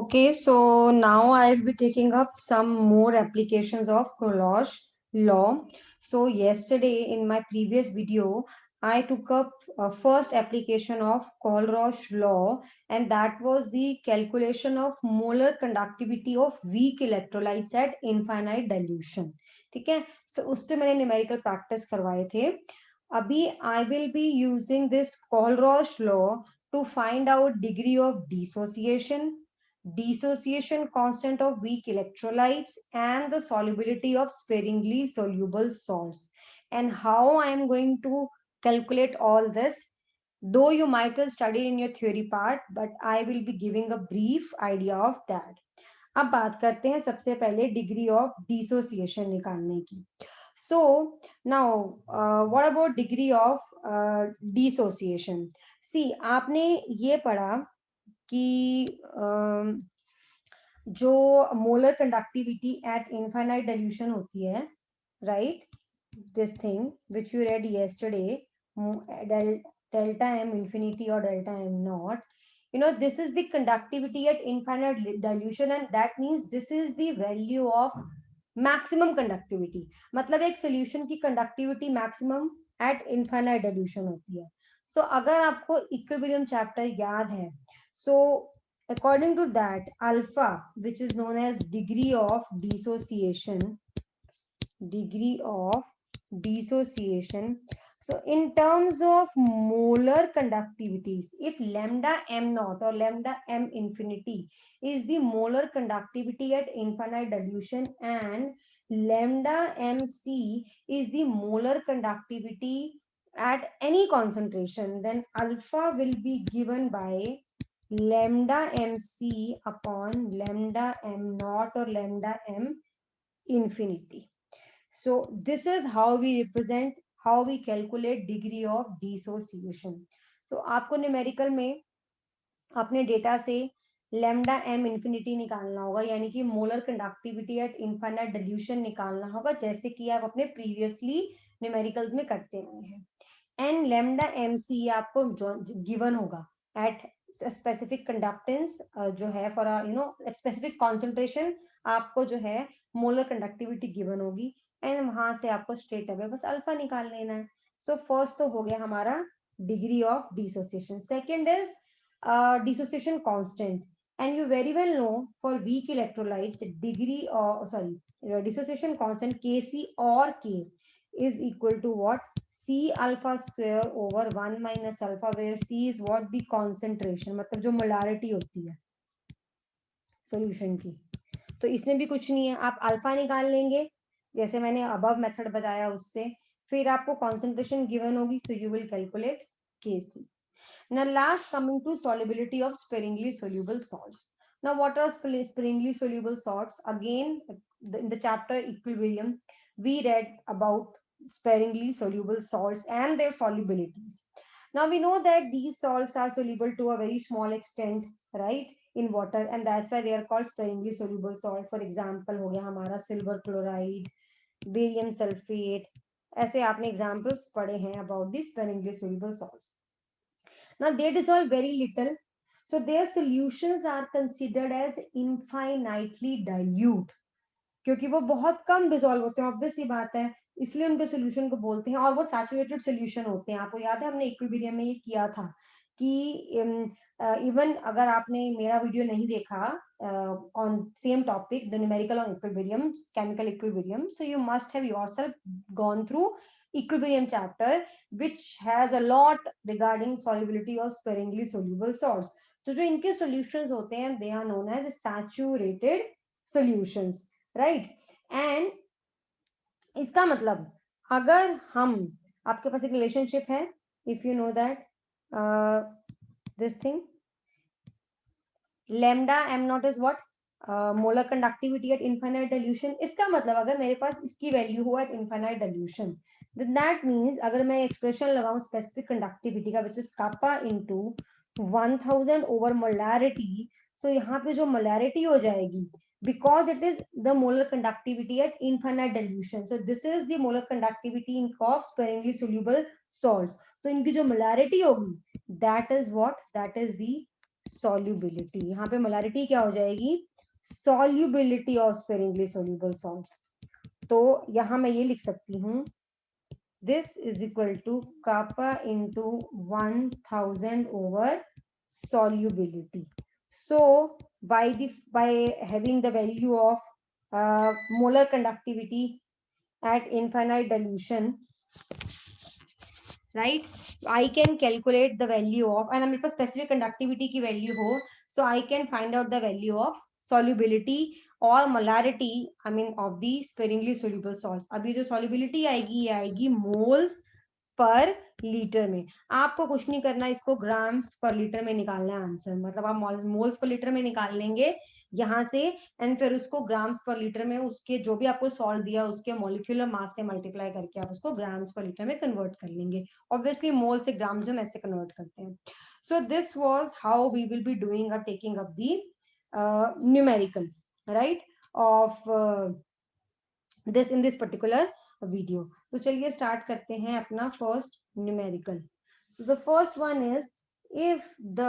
Okay, so now I'll be taking up some more applications of Colossus law. So yesterday in my previous video, I took up first application of Colossus law, and that was the calculation of molar conductivity of weak electrolytes at infinite dilution. ठीक है, so उस पे मैंने numerical practice करवाए थे. अभी I will be using this Colossus law to find out degree of dissociation constant of weak electrolytes, and the solubility of sparingly soluble salts. And how I am going to calculate all this, though you might have studied in your theory part, but I will be giving a brief idea of that. अब बात करते हैं सबसे पहले degree of dissociation निकालने की. So now what about degree of dissociation. See आपने ये पढ़ा कि जो molar conductivity at infinite dilution होती है, right, this thing which you read yesterday, delta m infinity or delta m naught, this is the conductivity at infinite dilution, and that means this is the value of maximum conductivity. मतलब एक solution की conductivity maximum at infinite dilution होती है. So अगर आपको equilibrium chapter याद है, so according to that, alpha, which is known as degree of dissociation, so in terms of molar conductivities, if lambda m naught or lambda m infinity is the molar conductivity at infinite dilution, and lambda mc is the molar conductivity at any concentration, then alpha will be given by lambda mc upon lambda m naught or lambda m infinity. So this is how we calculate degree of dissociation. So आपको numerical में अपने data से lambda m infinity निकालना होगा, यानी कि molar conductivity at infinite dilution निकालना होगा, जैसे कि आप अपने प्रीवियसली न्यूमेरिकल्स में करते आए हैं. एंड lambda mc आपको गिवन होगा एट स्पेसिफिक कंडक्टेंस जो है फॉर स्पेसिफिक कॉन्सेंट्रेशन, आपको जो है मोलर कंडक्टिविटी गिवन होगी, एंड वहां से आपको स्ट्रेट अवे बस अल्फा निकाल लेना है. सो फर्स्ट तो हो गया हमारा degree of dissociation. Second is dissociation constant, and you very well know for weak electrolytes degree or dissociation constant kc or k is equal to what? C alpha square over 1 minus alpha, where C is what? The concentration, मतलब जो molarity होती है solution की. तो इसमें भी कुछ नहीं है, आप अल्फा निकाल लेंगे जैसे मैंने अबव मेथड बताया उससे, फिर आपको कॉन्सेंट्रेशन गिवन होगी, so you will calculate Kc. Now last, coming to solubility of sparingly soluble salts. Now what are sparingly soluble salts? Again, in the chapter equilibrium, we read about sparingly soluble salts and their solubilities. Now we know that these salts are soluble to a very small extent, right, in water, and that's why they are called sparingly soluble salt. For example, हो गया हमारा silver chloride, barium sulfate. ऐसे आपने examples पढ़े हैं about these sparingly soluble salts. Now they dissolve very little, so their solutions are considered as infinitely dilute, क्योंकि वो बहुत कम डिसॉल्व होते हैं, ऑब्वियस सी बात है, इसलिए उनके सोल्यूशन को बोलते हैं, और वो सैचुरेटेड सोल्यूशन होते हैं. आपको याद है हमने इक्विलिब्रियम में ये किया था कि इवन अगर आपने मेरा वीडियो नहीं देखा on same topic, the numerical on equilibrium, chemical equilibrium, so you must have yourself gone through equilibrium chapter, which has a lot regarding solubility of sparingly soluble salts. तो जो इनके solutions होते हैं, they are known as saturated solutions, right? And इसका मतलब अगर हम, आपके पास एक रिलेशनशिप है, if you know that this thing lambda m naught is what? Molar conductivity at infinite dilution. इसका मतलब अगर मेरे पास इसकी वैल्यू हो at infinite dilution, that means अगर मैं एक्सप्रेशन लगाऊं स्पेसिफिक कंडक्टिविटी का, which is kappa into 1000 over molarity, so यहाँ पे जो मोलैरिटी हो जाएगी, because it is the molar conductivity at infinite dilution, so this is the molar conductivity of sparingly soluble salts. तो इनकी जो molarity होगी, that is what? That is the solubility. यहाँ पे molarity क्या हो जाएगी, solubility of sparingly soluble salts. तो यहाँ मैं ये लिख सकती हूँ, this is equal to kappa into 1000 over solubility. So by having the value of molar conductivity at infinite dilution, right, I can calculate the value of, and मेरे पास specific conductivity की value हो, so I can find out the value of solubility और molarity, I mean of the sparingly soluble salts. अभी जो solubility आएगी, ये आएगी moles पर लीटर में. आपको कुछ नहीं करना, इसको ग्राम्स पर लीटर में निकालना है आंसर. मतलब आप मोल्स पर लीटर में निकाल लेंगे यहाँ से, एंड फिर उसको ग्राम्स पर लीटर में उसके जो भी आपको सॉल्ट दिया उसके मॉलिक्यूलर मास से मल्टीप्लाई करके आप उसको ग्राम्स पर लीटर में कन्वर्ट कर लेंगे. ऑब्वियसली मोल से ग्राम्स हम ऐसे कन्वर्ट करते हैं. So this was how we will be doing a taking up the numerical, right, of this in this particular video. तो चलिए स्टार्ट करते हैं अपना first numerical. So the first one is, if the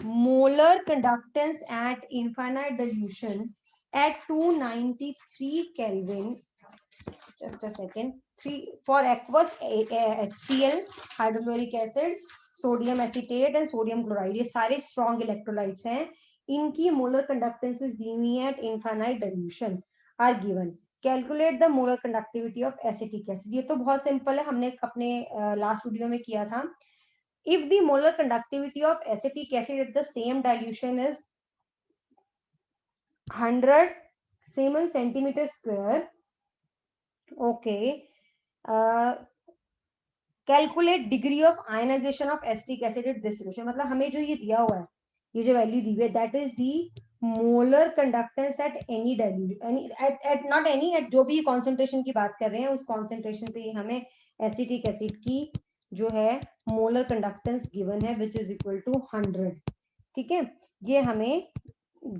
molar conductance at infinite dilution at 293 Kelvin, just a second, for aqueous HCl, hydrochloric acid, sodium acetate and sodium chloride, ये सारे strong electrolytes हैं. इनकी molar conductances दी हुई है at infinite dilution are given. Calculate the molar conductivity of acetic acid. ये तो बहुत simple है, हमने अपने लास्ट वीडियो में किया था. If the molar conductivity of acetic acid at the same dilution is 100 Siemens centimeter square, okay, calculate degree of ionization of acetic acid at this solution. मतलब हमें जो ये दिया हुआ है, ये जो वैल्यू दी हुई है, that is the molar conductance at any dilution, at not any, at जो भी concentration की बात कर रहे हैं उस concentration पे हमें acetic acid की जो है मोलर कंडक्टेंस गिवन है, विच इज इक्वल टू 100. ठीक है, ये हमें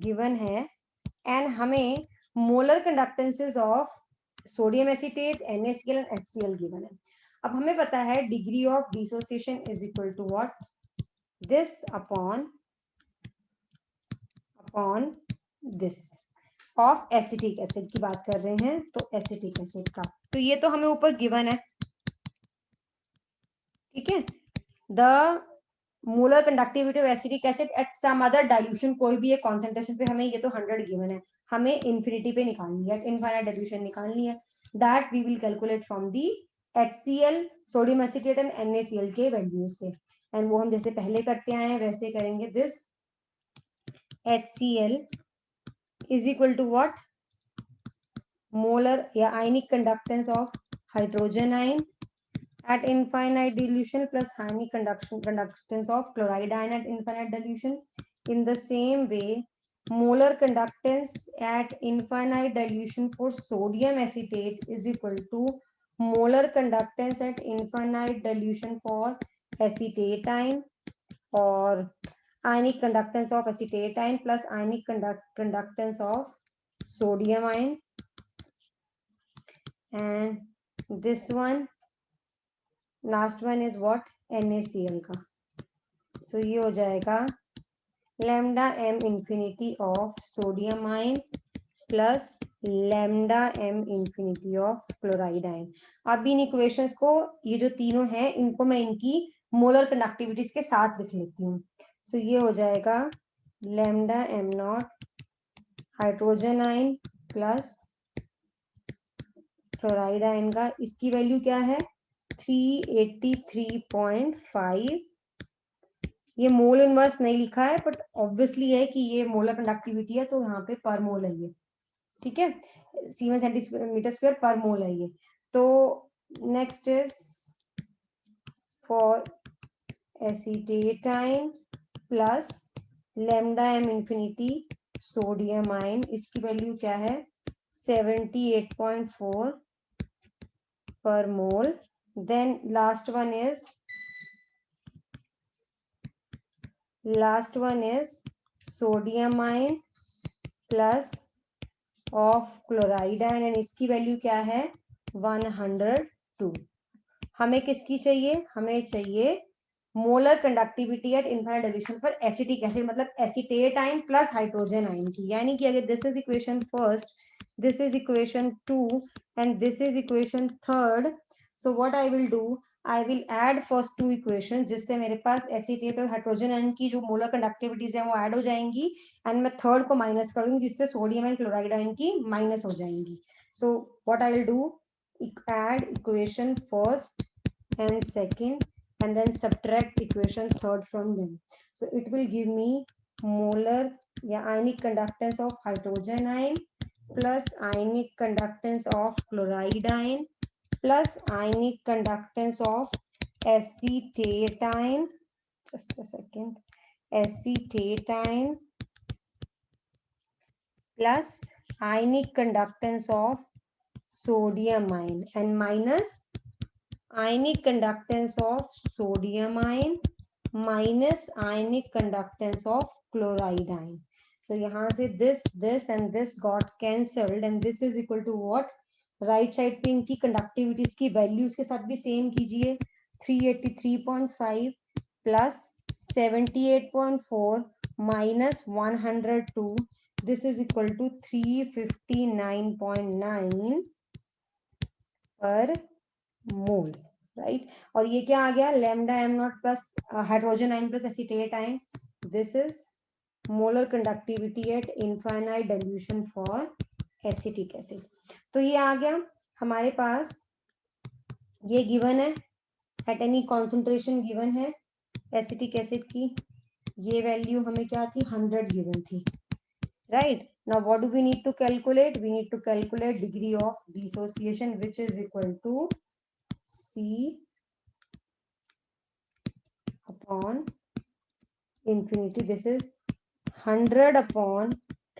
गिवन है. एंड हमें molar conductances of sodium acetate, NaCl and HCl given है. अब हमें पता है degree of dissociation is equal to what, this upon this of acetic acid की बात कर रहे हैं, तो एसिटिक एसिड का, तो ये तो हमें ऊपर गिवन है. ठीक है, the molar conductivity of acetic acid at some other dilution, कोई भी एक कॉन्सेंट्रेशन पे, हमें ये तो 100 गिवन है, हमें इन्फिनिटी पे निकालनी है, इनफाइनाइट डाइल्यूशन निकालनी है. That we will calculate from the HCl, sodium acetate and NaCl के वैल्यूज से. एंड वो हम जैसे पहले करते आए हैं वैसे करेंगे. This HCl is equal to what, molar या ionic conductance of hydrogen ion at infinite dilution plus ionic conductance of chloride ion at infinite dilution. In the same way, molar conductance at infinite dilution for sodium acetate is equal to molar conductance at infinite dilution for acetate ion, or ionic conductance of acetate ion plus ionic conductance of sodium ion. And this one, last one is what, NaCl का. सो ये हो जाएगा lambda m infinity of sodium ion plus lambda m infinity of chloride ion. अब इन equations को, ये जो तीनों हैं, इनको मैं इनकी मोलर कंडक्टिविटीज के साथ लिख लेती हूँ. सो ये हो जाएगा lambda m not hydrogen ion plus chloride ion का, इसकी वैल्यू क्या है 383.5. ये मोल इनवर्स नहीं लिखा है, बट ऑब्वियसली है कि ये मोलर कंडक्टिविटी है, तो यहाँ पे पर मोल है ये. ठीक है, सीमेंस सेंटीमीटर स्क्वायर पर मोल है ये. तो next is for acetate ion plus lambda m infinity sodium ion, इसकी वैल्यू क्या है 78.4 per mole. Then last one is sodium ion plus of chloride ion, and इसकी वैल्यू क्या है 102. हमें किसकी चाहिए, हमें चाहिए molar conductivity at infinite dilution for acetic acid, मतलब acetate ion plus hydrogen ion की, यानी कि अगर this is equation first, this is equation 2 and this is equation third, so what I will do, I will add first to equation, जिससे मेरे पास acetate और hydrogen ion की जो मोलर कंडक्टिविटीज है वो ऐड हो जाएंगी, एंड मैं थर्ड को माइनस कर दूंगी, जिससे सोडियम एंड क्लोराइड आयन की माइनस हो जाएंगी. सो what I will do, add equation first and second and then subtract equation third from them. So it will give me molar ionic conductance of hydrogen ion plus ionic conductance of chloride ion plus ionic conductance of acetate ion, just a second, acetate ion plus ionic conductance of sodium ion and minus ionic conductance of sodium ion minus ionic conductance of chloride ion. So यहाँ से this and this got cancelled and this is equal to what, right side पे इनकी conductivities की values के साथ भी same कीजिए, 383.5 plus 78.4 minus 102, this is equal to 359.9 per mole, right. और ये क्या आ गया, lambda M naught plus hydrogen ion plus acetate ion, this is molar conductivity at infinite dilution for acetic acid. तो ये आ गया हमारे पास, ये गिवन है एट एनी कॉन्सेंट्रेशन गिवन है एसिटिक एसिड की, ये वैल्यू हमें क्या थी, 100 गिवन थी, right. Now what do we need to calculate, we need to calculate degree of dissociation, which is equal to C upon infinity. This is 100 upon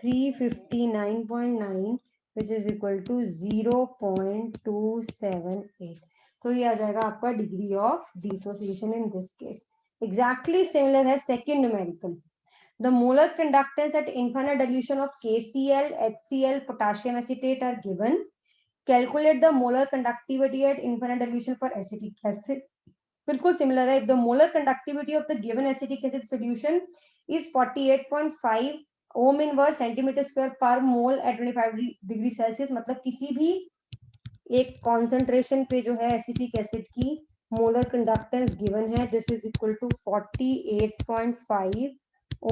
359.9 which is equal to 0.278. तो ये आ जाएगा आपका degree of dissociation in this case. Exactly similar है second numerical. The molar conductance at infinite dilution of KCl, HCl, potassium acetate are given. Calculate the molar conductivity at infinite dilution for acetic acid. बिल्कुल similar है. If the molar conductivity of the given acetic acid solution is 48.5 ohm inverse centimeter square per mole at 25 degree Celsius, मतलब किसी भी एक concentration पे जो है acetic acid की मोलर कंडक्टेंस गिवन है, this is equal to 48.5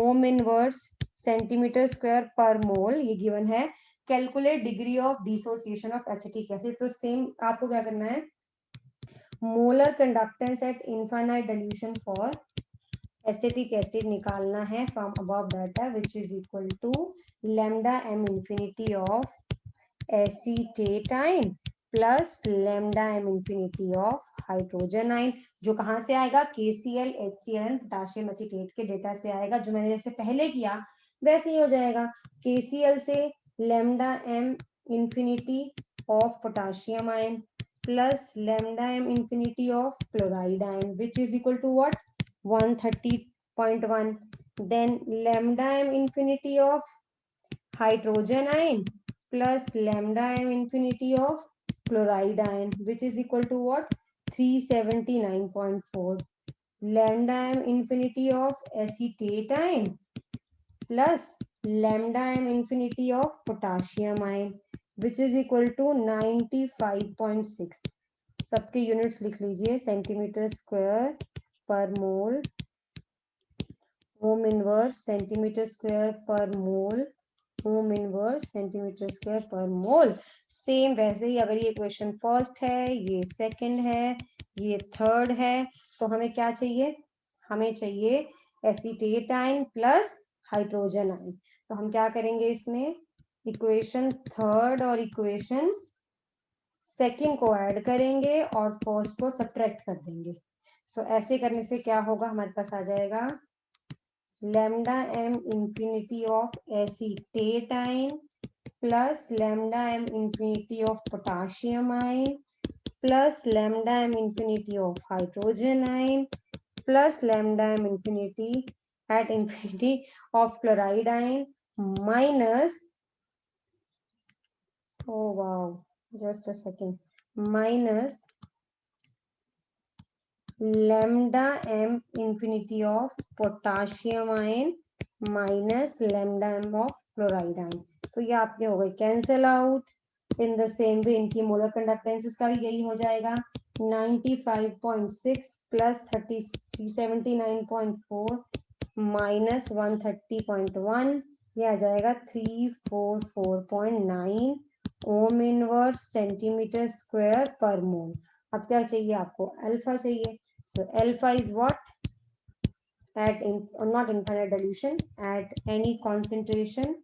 ohm inverse centimetre square per mole, ये गिवन है. Calculate degree of dissociation of acetic acid. तो सेम आपको क्या करना है, molar conductance at infinite dilution for acetic acid निकालना है from above data, which is equal to lambda M infinity of acetate ion plus lambda M infinity of hydrogen ion, जो कहाँ से आएगा, KCl, HCl, पोटाशियम एसीटेट के data से आएगा. जो मैंने जैसे पहले किया वैसे ही हो जाएगा. KCl से lambda M infinity of potassium ion plus lambda m infinity of chloride ion, which is equal to what, 130.1. Then lambda m infinity of hydrogen ion plus lambda m infinity of chloride ion, which is equal to what, 379.4. Lambda m infinity of acetate ion plus lambda m infinity of potassium ion, which is equal to 95.6. सबके units लिख लीजिए, centimetre square per मोल, ओम inverse centimetre square per मोल, ओम inverse centimetre square per मोल. Same वैसे ही अगर ये question first है, ये second है, ये थर्ड है, तो हमें क्या चाहिए, हमें चाहिए acetate ion plus hydrogen ion. तो हम क्या करेंगे, इसमें इक्वेशन थर्ड और इक्वेशन सेकेंड को ऐड करेंगे और फर्स्ट को सब्ट्रैक्ट कर देंगे. सो ऐसे करने से क्या होगा, हमारे पास आ जाएगा lambda M infinity of acetate ion plus lambda M infinity of potassium ion plus lambda M infinity of hydrogen ion plus lambda M infinity at infinity of chloride ion minus, oh wow, just a second, minus lambda m infinity of potassium ion minus lambda m of chloride ion. तो ये आपके हो गए cancel out. In the same way इनकी molar कंडक्टेंसेस का भी यही हो जाएगा. 95.6 प्लस 379.4 माइनस 130.1, ये आ जाएगा 344.9 ओम इनवर्स सेंटीमीटर स्क्वायर पर मोल. अब क्या चाहिए आपको? अल्फा चाहिए. सो alpha is what? at not infinite dilution, at any concentration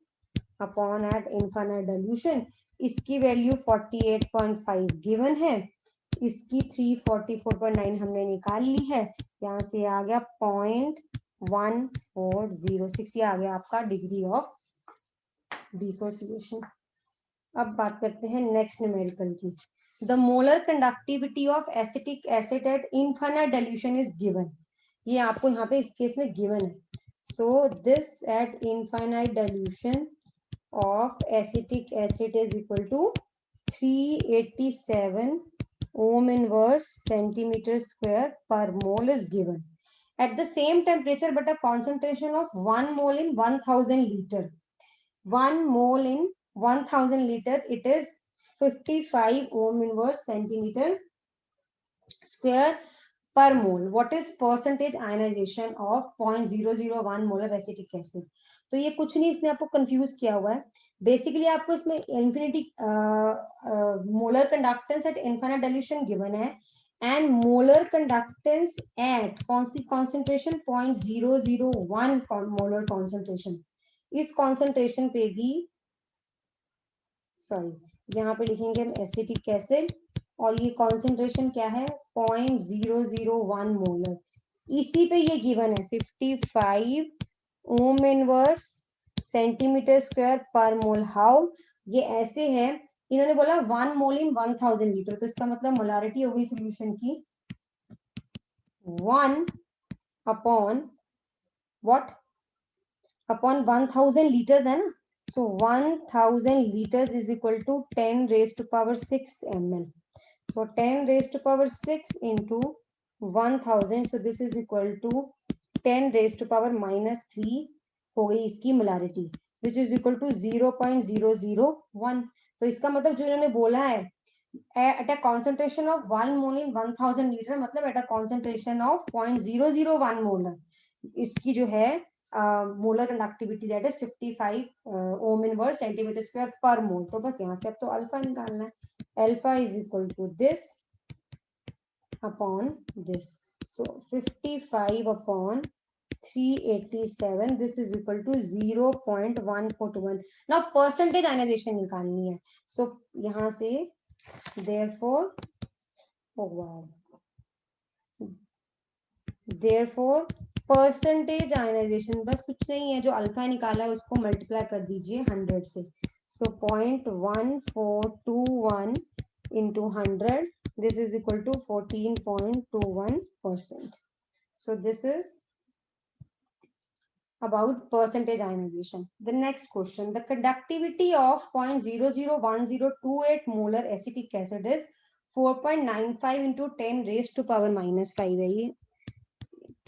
upon at infinite dilution. इसकी वैल्यू 48.5 गिवन है, इसकी 344.9 हमने निकाल ली है. यहाँ से आ गया 0.1406, ये आ गया आपका डिग्री ऑफ डिसोसिएशन. अब बात करते हैं नेक्स्ट न्यूमेरिकल की. The molar conductivity of acetic acid eight infinite dilution is given. ये आपको यहाँ पे इस केस में गिवन है. So this eight infinite dilution of acetic acid is equal to 387 ohm inverse centimeter square per mole is given at the same temperature but a concentration of 1 mole in 1000 liter. 1 mole in 1000 liter, it is 55 ohm inverse centimeter square per mole. What is percentage ionization of 0.001 molar acetic acid? तो ये कुछ नहीं, इसने आपको confuse किया हुआ है. Basically आपको इसमें infinity molar conductance at infinite dilution given है एंड मोलर कंडक्टेंस एट कौन सी कॉन्सेंट्रेशन? 0.001 molar concentration. इस कॉन्सेंट्रेशन पे भी सॉरी यहाँ पे लिखेंगे हम एसिटिक एसिड और ये कॉन्सेंट्रेशन क्या है? 0.001 मोलर. इसी पे ये गिवन है 55 ओम inverse centimetre square per mole. How? ये ऐसे है, इन्होंने बोला 1 मोल इन 1000 लीटर, तो इसका मतलब मोलारिटी होगी सोल्यूशन की 1 अपॉन व्हाट? अपॉन 1000 लीटर्स है ना. So 1000 liters is equal to 10 raised to power 6 ml. So 10 raised to power 6 into 1000. So this is equal to 10 raised to power minus 3 हो गई इसकी molarity, which is equal to 0.001. तो इसका मतलब जो इन्होंने बोला है at a concentration of 1 mole in 1000 liter, मतलब at a concentration of 0.001 molar, इसकी जो है molar conductivity that is 55 Om inverse centimetre square per मोल. तो बस यहाँ से अब तो अल्फा निकालना है. Alpha is equal to this upon this. So 55 upon 387, this is equal to 0.1421. Now percentage ionisation निकालनी है. सो यहाँ से देयरफॉर परसेंटेज आयनाइजेशन बस कुछ नहीं है, जो अल्फा निकाला है उसको मल्टीप्लाई कर दीजिए 100 से. सो 0.1421 into 100, this is equal to 14.21%. So this is about percentage ionization. The next question, the conductivity of 0.001028 molar acetic acid is 4.95 into 10 raised to power minus 5 है ये.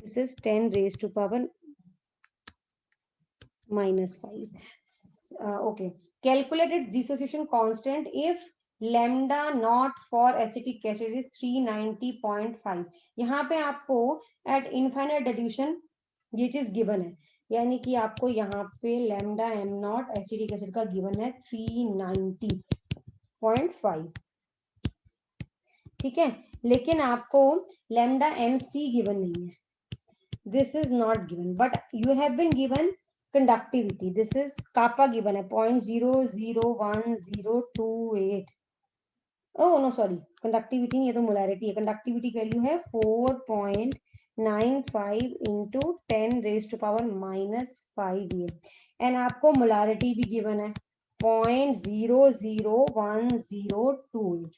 This is 10 raised to power minus 5. Okay. Calculate its dissociation constant if lambda naught for acetic acid is 390.5. यहाँ पे आपको at infinite dilution ये चीज given है, यानी कि आपको यहाँ पे lambda m naught acetic acid का गिवन है 390.5. ठीक है, लेकिन आपको lambda mc गिवन नहीं है. This is not given, but you have been given conductivity. This is kappa given है 0.001028. Oh no, sorry, conductivity नहीं, ये तो molarity है. Conductivity वैल्यू है 4.95 into 10 raised to power minus 5 ये. And आपको molarity भी given है 0.00108.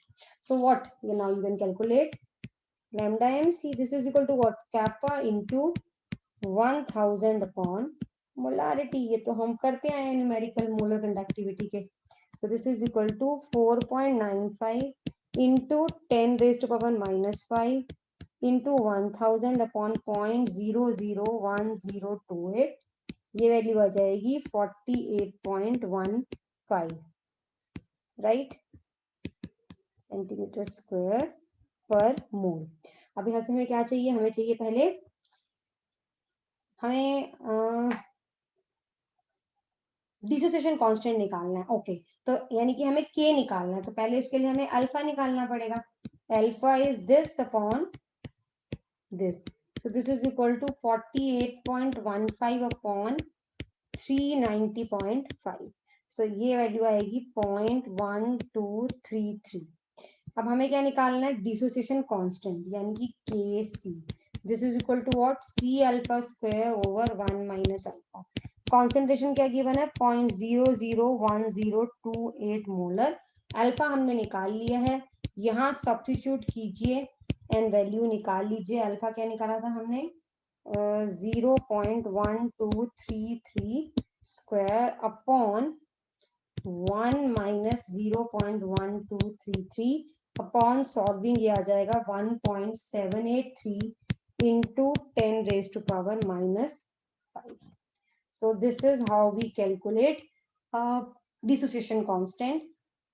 So what? Now you can calculate lambda mc. This is equal to what? Kappa into 1000 upon molarity. ये तो हम करते आए न्यूमेरिकल मोलर कंडक्टिविटी के. So this is equal to 4.95 into 10 raised to power minus 5 into 1000 upon 0.001028, ये value आ जाएगी 48.15, right, centimetre square per मोल। अब यहाँ से हमें क्या चाहिए, हमें चाहिए पहले हमें डिसोसिएशन कांस्टेंट निकालना है। ओके, तो यानी कि हमें के निकालना है, तो पहले उसके लिए हमें अल्फा निकालना पड़ेगा। Alpha is this upon this, so this is equal to 48.15 upon 390.5, so ये वैल्यू आएगी 0.1233। अब हमें क्या निकालना है, डिसोसिएशन कांस्टेंट यानी कि K C, this is equal to what, C alpha square over 1 minus alpha. Concentration क्या गिवन है, 0.001028 मोलर। अल्फा हमने निकाल लिया है, यहाँ सब्स्टिट्यूट कीजिए एंड वैल्यू निकाल लीजिए। अल्फा क्या निकाला था हमने, 0.1233 square upon 1 minus 0.1233 upon solving, ये आ जाएगा 1.783 into 10 raised to power minus 5. So this is how we calculate dissociation constant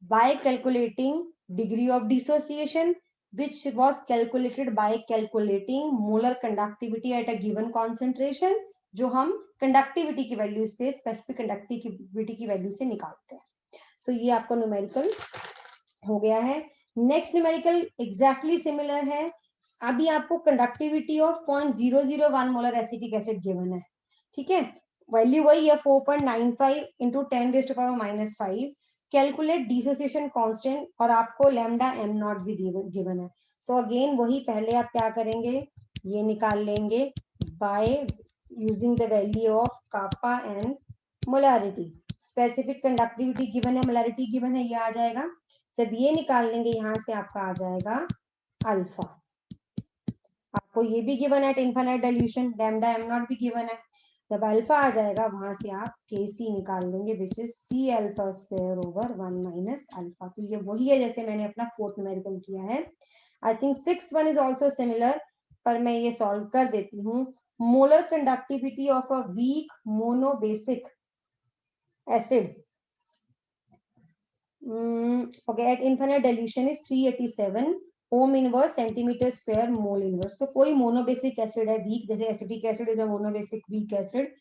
by calculating degree of dissociation, which was calculated by calculating molar conductivity at a given concentration, जो हम conductivity की value से, specific conductivity की value से निकालते हैं। सो ये आपका न्यूमेरिकल हो गया है। नेक्स्ट न्यूमेरिकल एग्जैक्टली सिमिलर है। अभी आपको conductivity of 0.001 molar acetic acid given है, ठीक है, वैल्यू वही है 4.95 into 10 raised to power minus 5। Calculate dissociation constant और आपको लैम्डा एम नॉट भी गिवन है। सो अगेन वही, पहले आप क्या करेंगे, ये निकाल लेंगे by using the value of kappa and molarity. Specific conductivity given है, मोलारिटी गिवन है, ये आ जाएगा। जब ये निकाल लेंगे यहाँ से आपका आ जाएगा अल्फा। आपको ये भी गिवन है infinite dilution, lambda M not भी गिवन है। जब अल्फा आ जाएगा वहां से आप के सी निकाल लेंगे, which is C alpha square over 1 minus alpha. तो ये वही है जैसे मैंने अपना फोर्थ न्यूमेरिकल किया है। I think six one is also similar, पर मैं ये सॉल्व कर देती हूँ। Molar conductivity of a weak monobasic acid okay at infinite dilution is 387 ohm inverse centimetre square mole inverse. तो कोई मोनोबेसिक एसिड है वीक, जैसे acetic acid is a monobasic weak acid,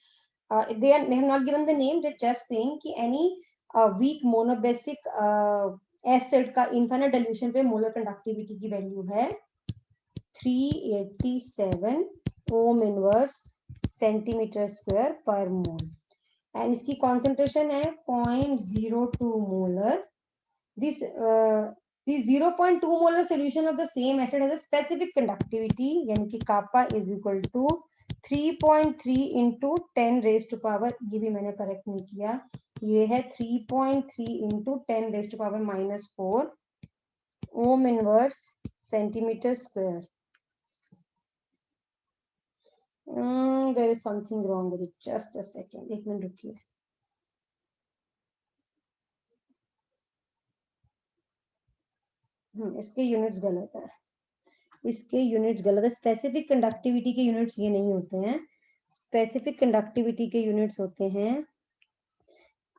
they have not given the name, they're just saying कि any weak monoबेसिक acid का infinite dilution पे molar conductivity की value है 387 ohm inverse centimetre square per mole, and इसकी concentration है 0.02 molar. This 0.2 molar solution of the same acid has a specific conductivity, यानी कि kappa is equal to 3.3 into 10 raised to power, ये भी मैंने correct नहीं किया, ये है 3.3 into 10 raised to power minus 4 ohm inverse centimetre square. there is something wrong with it, just a second, एक मिनट रुकिए। इसके यूनिट्स गलत है, इसके यूनिट्स गलत है। स्पेसिफिक कंडक्टिविटी के यूनिट्स ये नहीं होते हैं, स्पेसिफिक कंडक्टिविटी के यूनिट्स होते हैं,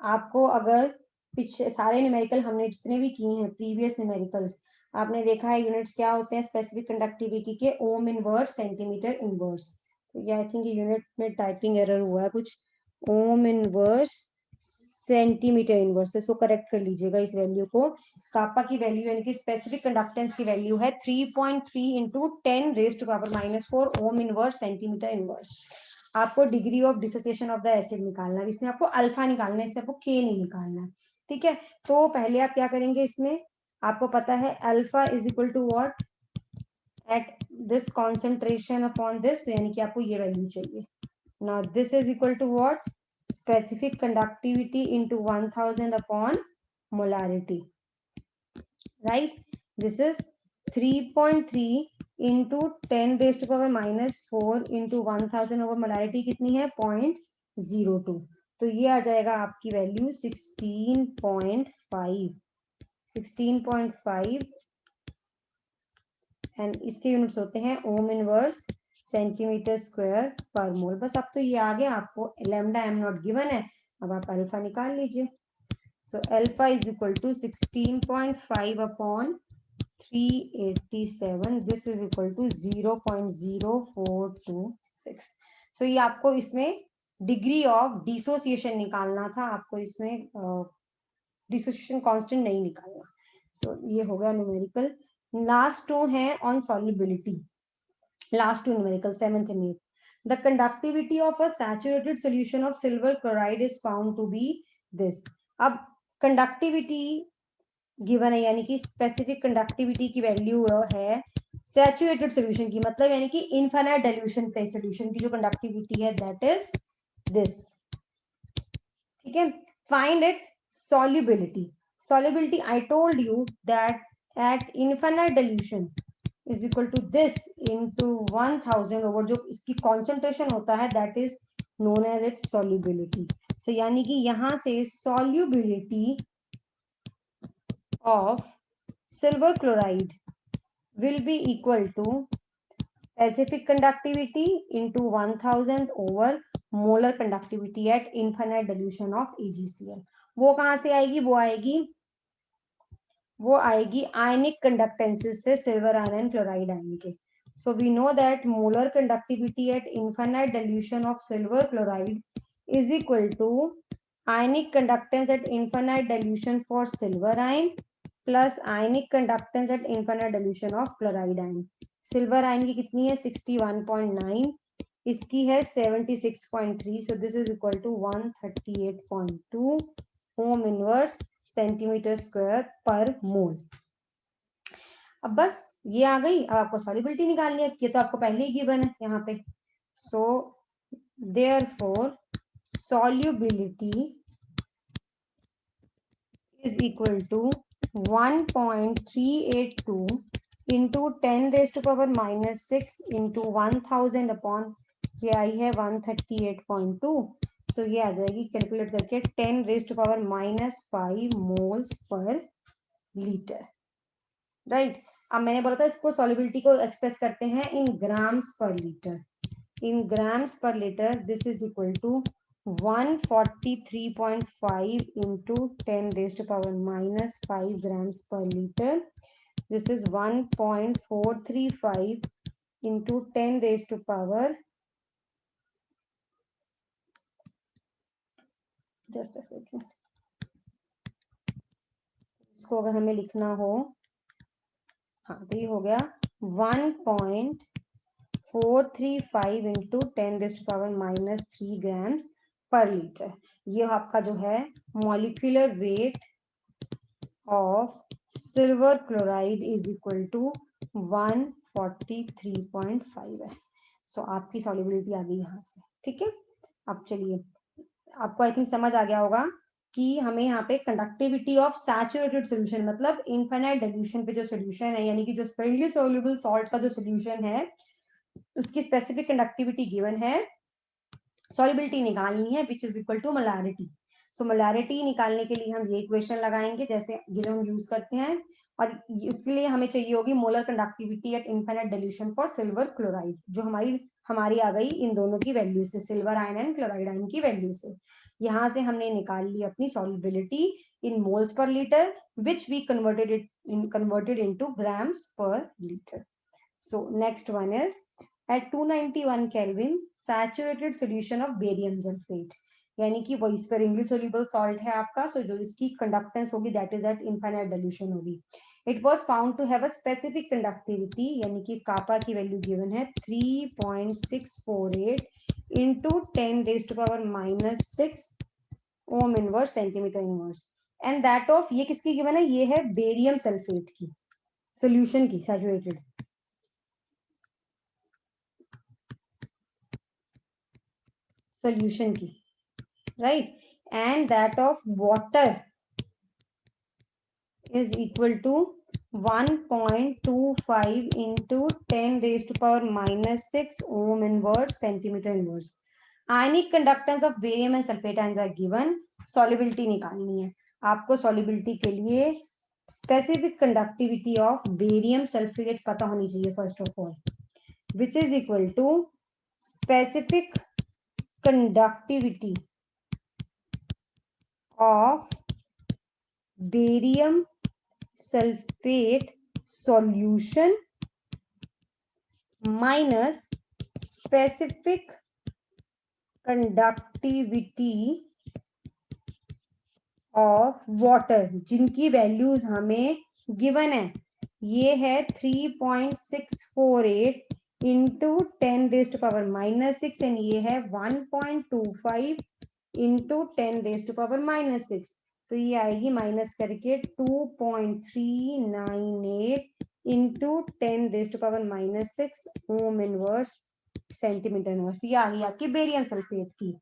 आपको अगर पिछले सारे न्यूमेरिकल हमने जितने भी किए हैं प्रीवियस न्यूमेरिकल्स, आपने देखा है यूनिट्स क्या होते हैं स्पेसिफिक कंडक्टिविटी के, ओम इनवर्स सेंटीमीटर इनवर्स। तो ये आई थिंक यूनिट में टाइपिंग एरर हुआ है कुछ, ओम इनवर्स सेंटीमीटर इनवर्स, इसको करेक्ट कर लीजिएगा इस वैल्यू को। कापा की वैल्यू यानी कि स्पेसिफिक कंडक्टेंस की वैल्यू है 3.3 into 10 raise to power minus 4 ohm inverse centimetre inverse. आपको degree of dissociation of the acid निकालना है, इसमें आपको अल्फा निकालना है, इसमें आपको के नहीं निकालना है, ठीक है। तो पहले आप क्या करेंगे, इसमें आपको पता है alpha is equal to what at this concentration upon this, तो यानी कि आपको ये वैल्यू चाहिए। Now this is equal to what, specific conductivity into 1000 upon molarity, right? This is 3.3 into 10 raised to power minus 4 into 1000 over molarity कितनी है 0.02, तो ये आ जाएगा आपकी वैल्यू 16.5 एंड इसके यूनिट्स होते हैं ओम इनवर्स सेंटीमीटर स्क्वायर पर मोल। बस अब तो ये आ गया, आपको लैम्डा एम नॉट गिवन है, अब आप अल्फा निकाल लीजिए। So alpha is equal to 16.5 upon 387, this is equal to 0.0426। So ये आपको इसमें डिग्री ऑफ डिसोसिएशन निकालना था, आपको इसमें डिसोसिएशन कांस्टेंट नहीं निकालना। सो ये हो गया न्यूमेरिकल। लास्ट टू है on solubility, last two numerical, 7th and 8th. The conductivity of a saturated solution of silver chloride is found to be this. अब conductivity given है, यानी कि specific conductivity की value है saturated solution की, मतलब यानी कि infinite dilution पे solution की जो conductivity है that is this. ठीक है, find its solubility. Solubility, I told you that at infinite dilution is equal to this into 1000 over जो इसकी concentration होता है that is known as its solubility. So यानी कि यहाँ से solubility of silver chloride will be equal to specific conductivity into 1000 over molar conductivity at infinite dilution of AgCl. वो कहाँ से आएगी? वो आएगी आयनिक कंडक्टेंसेस से silver ion and chloride ion के। So we know that molar conductivity at infinite dilution of silver chloride is equal to ionic conductance at infinite dilution for silver ion plus ionic conductance at infinite dilution of chloride ion. Silver ion की कितनी है? 61.9, इसकी है 76.3, so this is equal to 138.2 Om inverse centimetre square per मोल। अब बस ये आ गई, अब आपको सॉल्युबिलिटी निकालनी है, ये तो आपको पहले ही गिवन है यहाँ पे। So therefore solubility is equal to 1.382 into 10⁻⁻6 into 1000 upon ये आई है 138.2। सो ये आ जाएगी कैलकुलेट करके 10⁻⁻5 मोल्स पर लीटर। राइट, अब मैंने बोला था इसको सॉल्युबिलिटी को एक्सप्रेस करते हैं इन ग्राम्स पर लीटर। इन ग्राम्स पर litre this is equal to 143.5 into 10⁻⁻5 grams पर litre, this is 1.435 into 10⁻, just a second, इसको अगर हमें लिखना हो, हाँ तो ये हो गया 1.435 इंटू 10⁻³ ग्राम्स पर लीटर। ये आपका जो है molecular weight of silver chloride is equal to 143.5 है। सो आपकी सॉल्युबिलिटी आ गई यहाँ से। ठीक है, अब चलिए, आपको आई थिंक समझ आ गया होगा कि हमें यहाँ पे कंडक्टिविटी ऑफ सैचुरेटेड सॉल्यूशन, मतलब इनफाइनाइट डाइल्यूशन पे जो सॉल्यूशन है, यानी कि जो स्पेरली सॉल्युबल सॉल्ट का जो सॉल्यूशन है उसकी स्पेसिफिक कंडक्टिविटी गिवन है, सॉल्युबिलिटी निकालनी है which is equal to molarity. So molarity निकालने के लिए हम ये इक्वेशन लगाएंगे जैसे ये जो हम यूज करते हैं, और इसके लिए हमें चाहिए होगी molar conductivity at infinite dilution for silver chloride, जो हमारी आ गई इन दोनों की वैल्यू से, silver ion and chloride ion की वैल्यू से। यहाँ से हमने निकाल ली अपनी सॉल्युबिलिटी इन मोल्स पर litre which we converted into grams पर litre. So next one is at 291 Kelvin saturated solution of barium sulfate, यानी कि वो स्पेरिंगली सोल्यूबल सॉल्ट है आपका, सो जो इसकी कंडक्टेंस होगी that is at infinite dilution होगी। It was found to have a specific conductivity, यानी कि कापा की वैल्यू गिवन है 3.648 into 10⁻⁻6 ohm inverse centimetre inverse, and that of, ये किसकी गिवन है? ये है बेरियम सल्फेट की सोल्यूशन की, सैचुरेटेड solution की, right, and that of water is equal to 1.25 into 10⁻⁻6 ohm inverse centimeter inverse. Ionic conductance of barium and sulfate ions are given. Solubility निकालनी है आपको। solubility के लिए specific conductivity of barium sulphate पता होनी चाहिए first of all, which is equal to specific conductivity of barium sulphate solution minus specific conductivity of water, जिनकी values हमें गिवन है। ये है 3.648 इंटू 10⁻⁻6 एंड ये है 1.25 इंटू 10⁻⁻6। तो ये आएगी माइनस करके 2.398 into 10⁻⁻6 ohm inverse centimetre inverse. ये आ गई आपकी बेरियम सल्फेट की।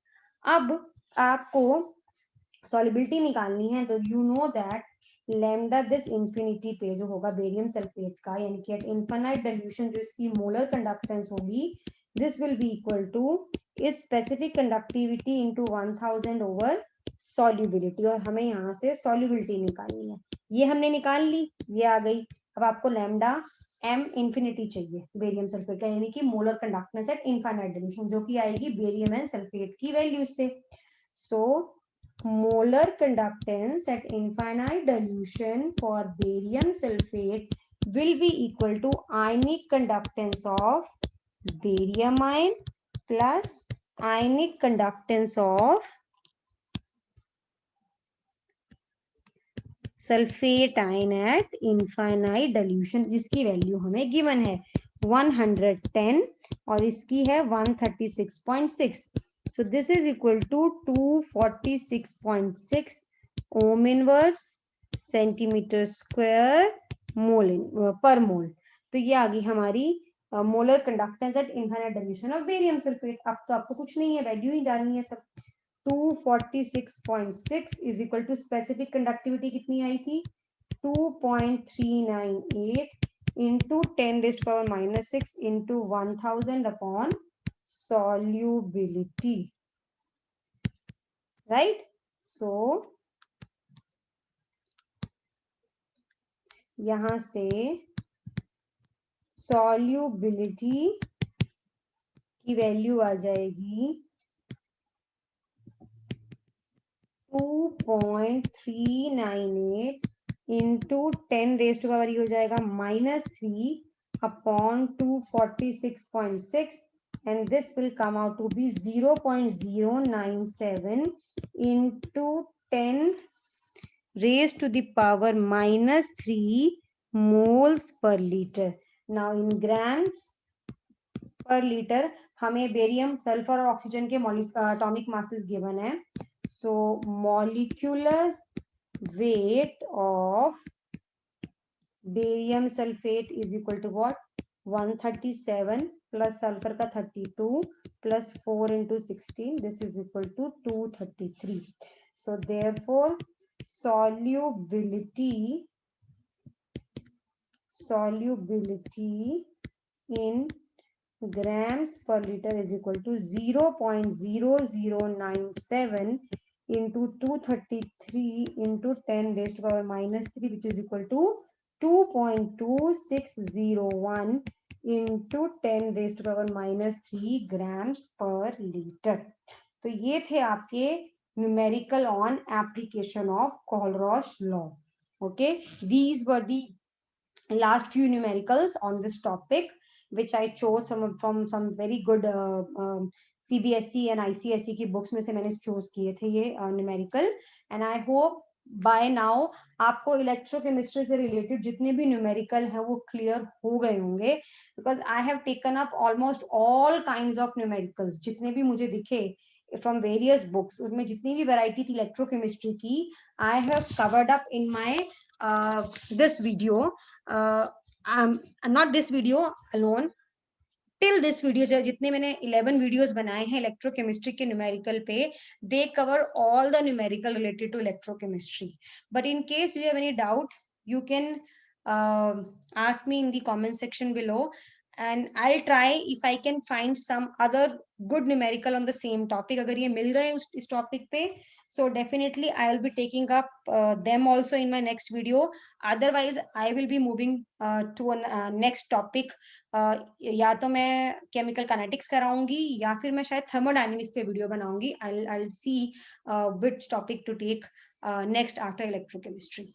अब आपको सॉलिबिलिटी निकालनी है, तो you know that lambda this infinity पे जो होगा बेरियम सल्फेट का, यानी कि एट इनफाइनाइट डाइल्यूशन जो इसकी मोलर कंडक्टेंस होगी, this will be equal to इस specific conductivity into 1000 over solubility, और हमें यहाँ से सॉल्युबिलिटी निकालनी है। ये हमने निकाल ली, ये आ गई। अब आपको लैम्डा एम इंफिनिटी चाहिए बेरियम सल्फेट का, यानी कि molar conductance at infinite dilution, जो कि आएगी बेरियम एंड सल्फेट की वैल्यू से। सो molar conductance at infinite dilution for barium sulfate will be equal to ionic conductance of barium ion plus ionic conductance of sulphate ion eight infinite dilution, जिसकी value हमें given है 110 और इसकी है 136.6। So this is equal to 246.6 ohm inverse centimeter square mole per mole। तो ये आ गई हमारी molar conductance at infinite dilution of barium sulphate. अब तो आपको कुछ नहीं है, वैल्यू ही डालनी है सब। 246.6 is equal to specific conductivity कितनी आई थी 2.398 into 10⁻⁻6 into 1000 upon solubility, right? So यहां से solubility की वैल्यू आ जाएगी 2.398 इंटू 10⁻³ हो जाएगा -3 upon 246.6 and this will come out to be 0.097 into 10⁻³ moles per liter. Now in grams per liter हमें बेरियम सल्फर और ऑक्सीजन के एटॉमिक मासेस गिवन है। So molecular weight of barium sulphate is equal to what 137 plus sulphur का 32 plus 4 into 16, this is equal to 233. So therefore solubility in grams per liter is equal to 0.0097 into 233 into 10⁻⁻3, which is equal to 2.2601 into 10⁻⁻3 grams per liter. तो ये थे आपके numerical on application of Kohlrausch law. Okay, these were the last few numericals on this topic, which I chose from some very good CBSE and ICSE की books में से मैंने choose किए थे ये numerical, and I hope by now आपको electrochemistry से related जितने भी न्यूमेरिकल हैं वो क्लियर हो गए होंगे, because I have taken up almost all kinds of numericals जितने भी मुझे दिखे फ्रॉम वेरियस बुक्स, उसमें जितनी भी वैरायटी थी इलेक्ट्रोकेमिस्ट्री की, I have covered up in my this video, not this video alone, till this video जितने मैंने 11 वीडियोस बनाए हैं इलेक्ट्रोकेमिस्ट्री के न्यूमेरिकल पे, they cover all the numerical related to electrochemistry. But in case you have any doubt, you can ask me in the comment section below, and I'll try if I can find some other good numerical on the same topic. अगर ये मिल गए इस topic पे, So definitely I will be taking up them also in my next video. Otherwise I will be moving to a next topic. या तो मैं chemical kinetics कराऊंगी या फिर मैं शायद थर्मोडायनेमिक्स पे वीडियो बनाऊंगी. I'll see which topic to take next after electrochemistry.